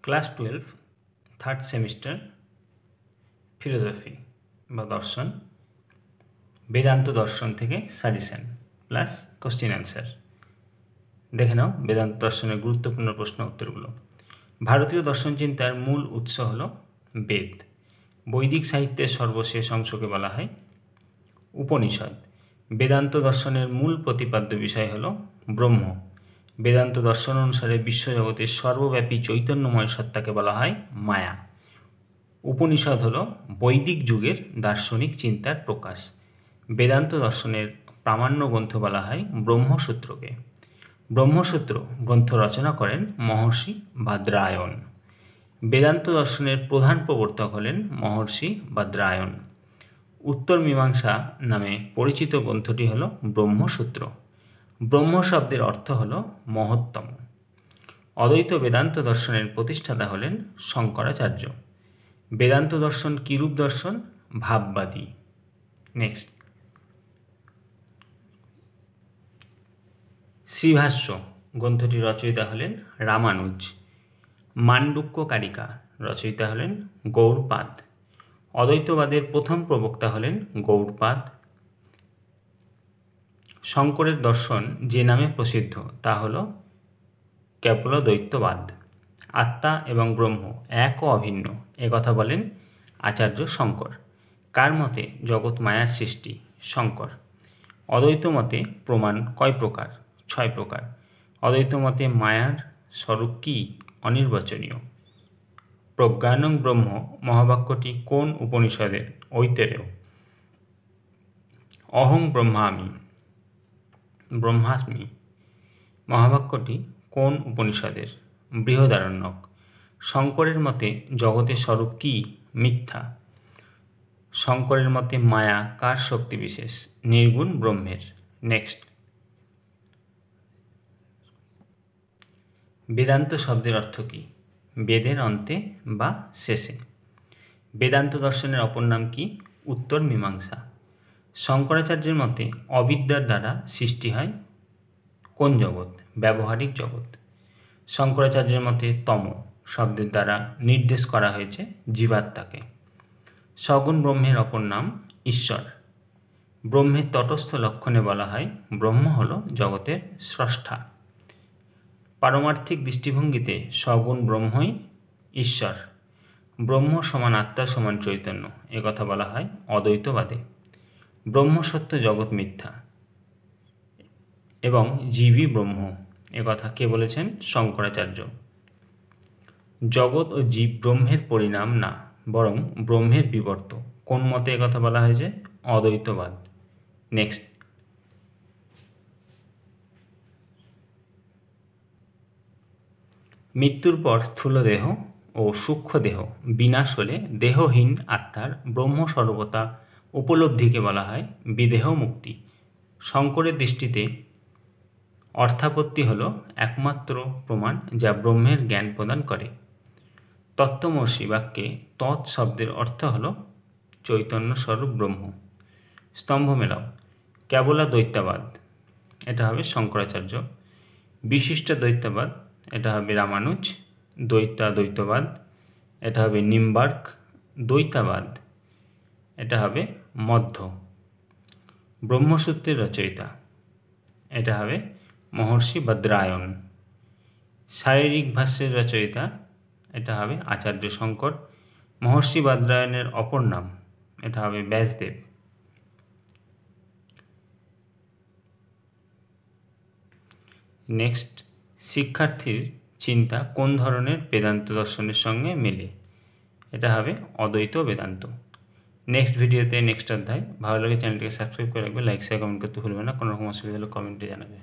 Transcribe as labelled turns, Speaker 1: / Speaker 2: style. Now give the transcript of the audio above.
Speaker 1: Class 12 third semester philosophy বা দর্শন, বেদান্ত দর্শন থেকে সাজেশন প্লাস কোশ্চেন অ্যান্সার। দেখে নাও বেদান্ত দর্শনের গুরুত্বপূর্ণ প্রশ্ন উত্তরগুলো। ভারতীয় দর্শন চিন্তার মূল উৎস হল বেদ। বৈদিক সাহিত্যের সর্বশেষ অংশকে বলা হয় উপনিষদ। বেদান্ত দর্শনের মূল প্রতিপাদ্য বিষয় হল ব্রহ্ম। বেদান্ত দর্শন অনুসারে বিশ্বজগতের সর্বব্যাপী চৈতন্যময় সত্তাকে বলা হয় মায়া। উপনিষদ হল বৈদিক যুগের দার্শনিক চিন্তার প্রকাশ। বেদান্ত দর্শনের প্রামাণ্য গ্রন্থ বলা হয় ব্রহ্মসূত্রকে। ব্রহ্মসূত্র গ্রন্থ রচনা করেন মহর্ষি বাদরায়ণ। বেদান্ত দর্শনের প্রধান প্রবর্তক হলেন মহর্ষি বাদরায়ণ। উত্তর মীমাংসা নামে পরিচিত গ্রন্থটি হল ব্রহ্মসূত্র। ব্রহ্ম শব্দের অর্থ হল মহত্তম। অদ্বৈত বেদান্ত দর্শনের প্রতিষ্ঠাতা হলেন শঙ্করাচার্য। বেদান্ত দর্শন কিরূপ দর্শন? ভাববাদী। নেক্সট, শ্রীভাষ্য গ্রন্থটির রচয়িতা হলেন রামানুজ। মান্ডুক্য কারিকা রচয়িতা হলেন গৌড়পাদ। অদ্বৈতবাদের প্রথম প্রবক্তা হলেন গৌড়পাদ। শঙ্করের দর্শন যে নামে প্রসিদ্ধ তা হল কেবলদ্বৈতবাদ। আত্মা এবং ব্রহ্ম এক ও অভিন্ন একথা বলেন আচার্য শঙ্কর। কার মতে জগৎ মায়ার সৃষ্টি? শঙ্কর। অদ্বৈত মতে প্রমাণ কয় প্রকার? 6 প্রকার। অদ্বৈত মতে মায়ার স্বরূপ কি? অনির্বচনীয়। প্রজ্ঞানং ব্রহ্ম মহাবাক্যটি কোন উপনিষদের? ঐতরেয়। অহং ব্রহ্মাস্মি মহাবাক্যটি কোন উপনিষদের? বৃহদারণ্যক। শঙ্করের মতে জগতের স্বরূপ কি? মিথ্যা। শঙ্করের মতে মায়া কার শক্তি বিশেষ? নির্গুণ ব্রহ্মের। নেক্সট, বেদান্ত শব্দের অর্থ কি? বেদের অন্তে বা শেষে। বেদান্ত দর্শনের অপর নাম কি? উত্তর মীমাংসা। শঙ্করাচার্যের মতে অবিদ্যার দ্বারা সৃষ্টি হয় কোন জগৎ? ব্যবহারিক জগৎ। শঙ্করাচার্যের মতে তম শব্দের দ্বারা নির্দেশ করা হয়েছে জীবাত্মাকে। সগুণ ব্রহ্মের অপর নাম ঈশ্বর। ব্রহ্মের তটস্থ লক্ষণে বলা হয় ব্রহ্ম হল জগতের স্রষ্টা। পারমার্থিক দৃষ্টিভঙ্গিতে সগুণ ব্রহ্মই ঈশ্বর। ব্রহ্ম সমান আত্মা সমান চৈতন্য একথা বলা হয় অদ্বৈতবাদে। ব্রহ্ম সত্য জগৎ মিথ্যা এবং জীবই ব্রহ্ম একথা কে বলেছেন? শঙ্করাচার্য। জগৎ ও জীব ব্রহ্মের পরিণাম না, বরং ব্রহ্মের বিবর্ত। কোন মতে একথা বলা হয়েছে? অদ্বৈতবাদ। নেক্সট, মৃত্যুর পর স্থূল দেহ ও সূক্ষ্ম দেহ বিনাশ হলে দেহহীন আত্মার ব্রহ্মস্বরূপতা উপলব্ধিকে বলা হয় বিদেহ মুক্তি। শঙ্করের দৃষ্টিতে অর্থাপত্তি হল একমাত্র প্রমাণ যা ব্রহ্মের জ্ঞান প্রদান করে। তত্ত্বমসি বাক্যে তৎ শব্দের অর্থ হল চৈতন্য স্বরূপ ব্রহ্ম। স্তম্ভ মেলাও। কেবলাদ্বৈতবাদ এটা হবে শঙ্করাচার্য। বিশিষ্টাদ্বৈতবাদ এটা হবে রামানুজ। দ্বৈতাদ্বৈতবাদ এটা হবে নিম্বার্ক। দ্বৈতাবাদ এটা হবে মধ্য। ব্রহ্মসূত্রের রচয়িতা এটা হবে মহর্ষি বাদরায়ণ। শারীরিক ভাষ্যের রচয়িতা এটা হবে আচার্য শঙ্কর। মহর্ষি বাদরায়ণের অপর নাম এটা হবে ব্যাসদেব। নেক্সট, শিক্ষার্থীর চিন্তা কোন ধরনের বেদান্ত দর্শনের সঙ্গে মেলে? এটা হবে অদ্বৈত বেদান্ত। নেক্সট ভিডিওতে নেক্সট অধ্যায়। ভালো লাগে চ্যানেলটিকে সাবস্ক্রাইব করে রাখবে, লাইক শেয়ার কমেন্ট করতে ভুলবে না। কোনো রকম অসুবিধা হলে কমেন্টে জানাবে।